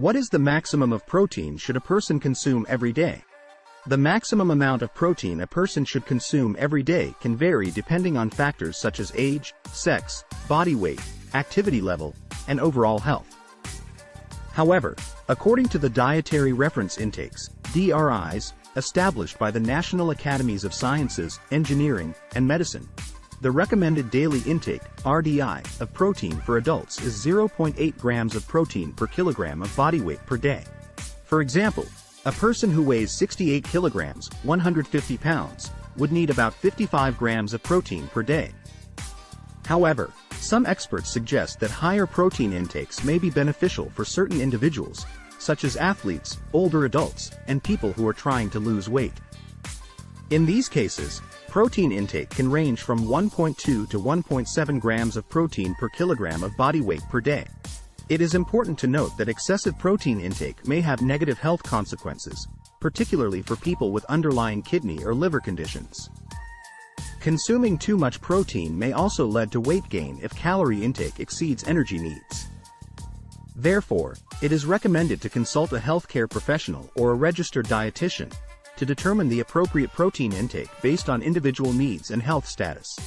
What is the maximum of protein should a person consume every day? The maximum amount of protein a person should consume every day can vary depending on factors such as age, sex, body weight, activity level, and overall health. However, according to the Dietary Reference Intakes, DRIs, established by the National Academies of Sciences, Engineering, and Medicine, the recommended daily intake, RDI, of protein for adults is 0.8 grams of protein per kilogram of body weight per day. For example, a person who weighs 68 kilograms, 150 pounds, would need about 55 grams of protein per day. However, some experts suggest that higher protein intakes may be beneficial for certain individuals, such as athletes, older adults, and people who are trying to lose weight. In these cases, protein intake can range from 1.2 to 1.7 grams of protein per kilogram of body weight per day. It is important to note that excessive protein intake may have negative health consequences, particularly for people with underlying kidney or liver conditions. Consuming too much protein may also lead to weight gain if calorie intake exceeds energy needs. Therefore, it is recommended to consult a healthcare professional or a registered dietitian to determine the appropriate protein intake based on individual needs and health status.